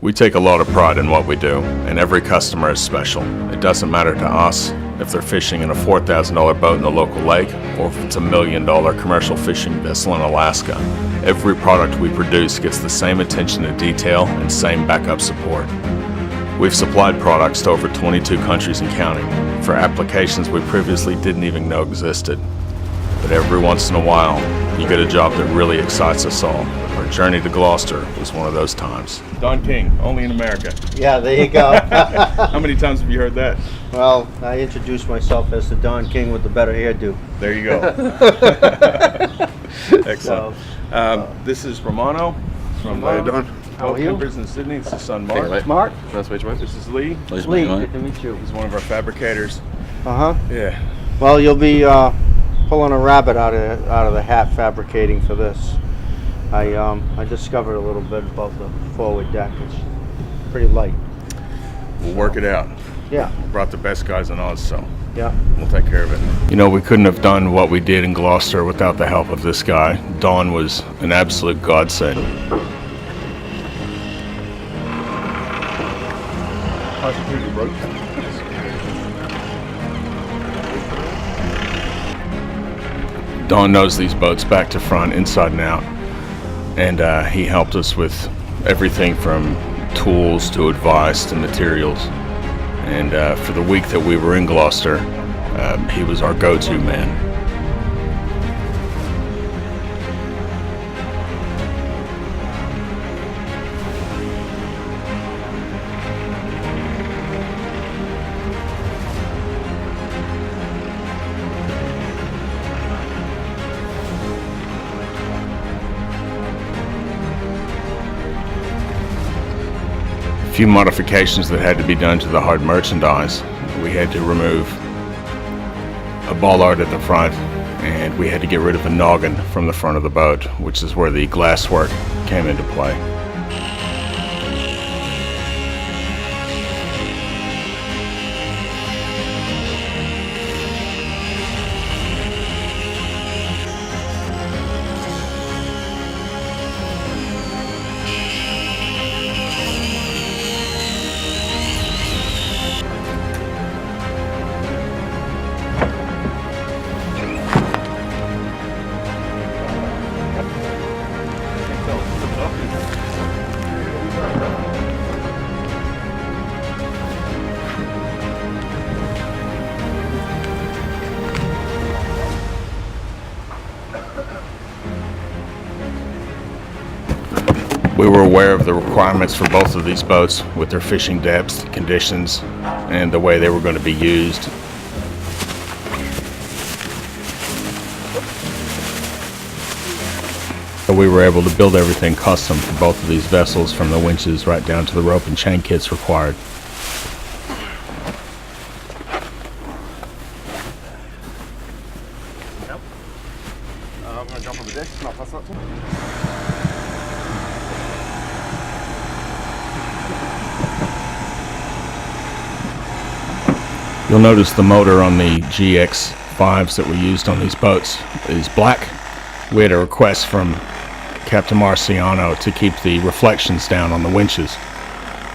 We take a lot of pride in what we do, and every customer is special. It doesn't matter to us if they're fishing in a $4,000 boat in the local lake or if it's a $1 million commercial fishing vessel in Alaska. Every product we produce gets the same attention to detail and same backup support. We've supplied products to over 22 countries and counting for applications we previously didn't even know existed. But every once in a while, you get a job that really excites us all. Our journey to Gloucester was one of those times. Don King, only in America. Yeah, there you go. How many times have you heard that? Well, I introduced myself as the Don King with the better hairdo. There you go. Excellent. This is Romano from How are you? Timbers in Sydney. This is son Mark. Hey, Mark. Nice to meet you, mate. This is Lee. Lee, good to meet you. He's one of our fabricators. Yeah. Well, you'll be pulling a rabbit out of the hat fabricating for this. I discovered a little bit about the forward deck. It's pretty light. We'll work it out. Yeah. We brought the best guys in Oz, so Yeah. we'll take care of it. You know, we couldn't have done what we did in Gloucester without the help of this guy. Don was an absolute godsend. Don knows these boats back to front, inside and out, and he helped us with everything from tools to advice to materials. And for the week that we were in Gloucester, he was our go-to man. A few modifications that had to be done to the hard merchandise. We had to remove a bollard at the front, and we had to get rid of a noggin from the front of the boat, which is where the glasswork came into play. We were aware of the requirements for both of these boats with their fishing depths, conditions, and the way they were going to be used. So we were able to build everything custom for both of these vessels, from the winches right down to the rope and chain kits required. I'm going to jump on the deck and I'll pass that to him. You'll notice the motor on the GX5s that we used on these boats is black. We had a request from Captain Marciano to keep the reflections down on the winches,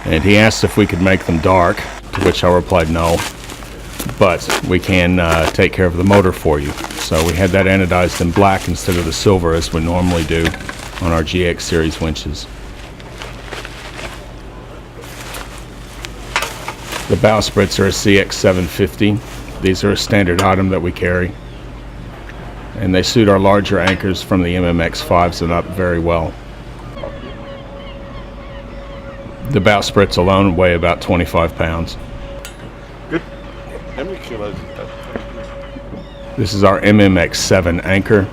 and he asked if we could make them dark, to which I replied no, but we can take care of the motor for you. So we had that anodized in black instead of the silver as we normally do on our GX series winches. The bowsprits are a CX750. These are a standard item that we carry, and they suit our larger anchors from the MMX5s and up very well. The bowsprits alone weigh about 25 pounds. Good. How many kilos? This is our MMX7 anchor.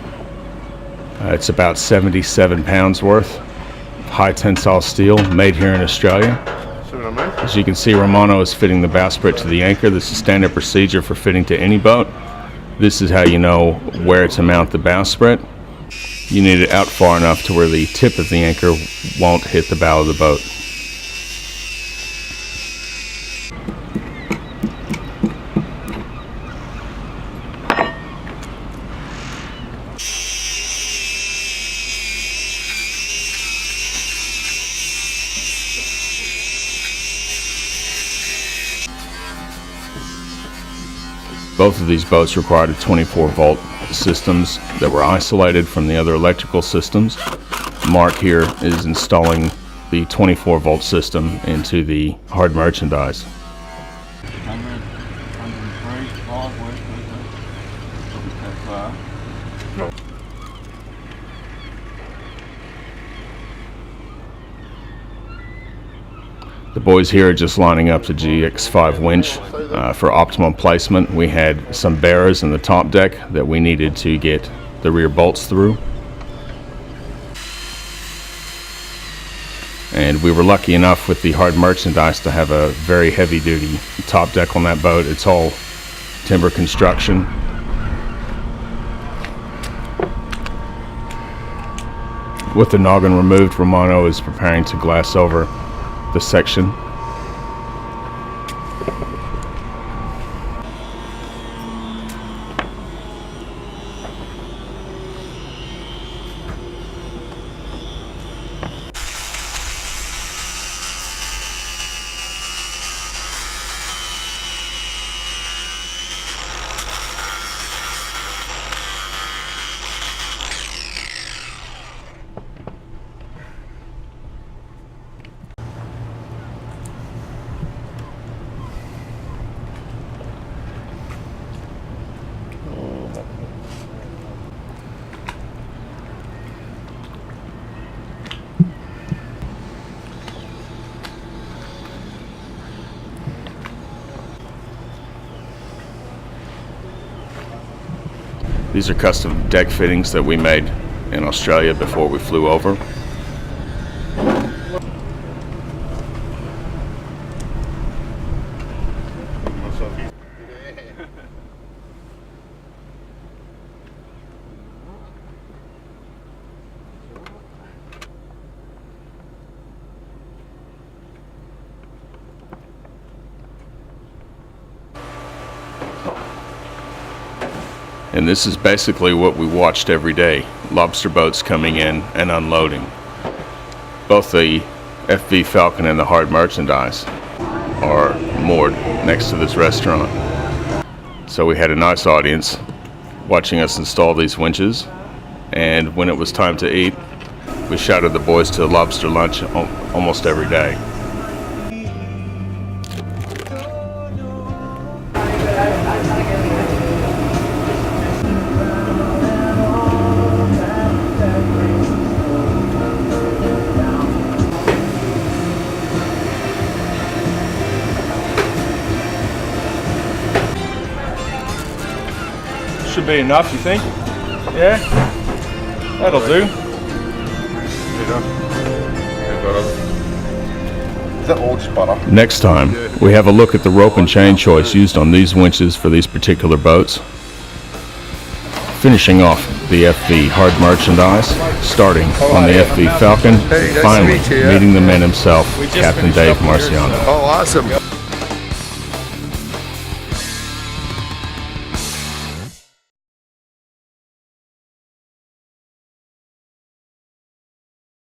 It's about 77 pounds worth. High tensile steel, made here in Australia. As you can see, Romano is fitting the bowsprit to the anchor. This is standard procedure for fitting to any boat. This is how you know where to mount the bowsprit. You need it out far enough to where the tip of the anchor won't hit the bow of the boat. Both of these boats required 24-volt systems that were isolated from the other electrical systems. Mark here is installing the 24-volt system into the hard merchandise. 100, 103, 5, wait. The boys here are just lining up the GX5 winch for optimum placement. We had some bearers in the top deck that we needed to get the rear bolts through. And we were lucky enough with the hard merchandise to have a very heavy duty top deck on that boat. It's all timber construction. With the noggin removed, Romano is preparing to glass over the section. These are custom deck fittings that we made in Australia before we flew over. And this is basically what we watched every day, lobster boats coming in and unloading. Both the FV Falcon and the hard merchandise are moored next to this restaurant. So we had a nice audience watching us install these winches, and when it was time to eat, we shouted the boys to lobster lunch almost every day. Should be enough, you think? Yeah? That'll do. Is that all just butter? Next time, we have a look at the rope and chain choice used on these winches for these particular boats. Finishing off the FV hard merchandise, starting on the FV Falcon, and finally meeting the man himself, Captain Dave Marciano. Oh, awesome.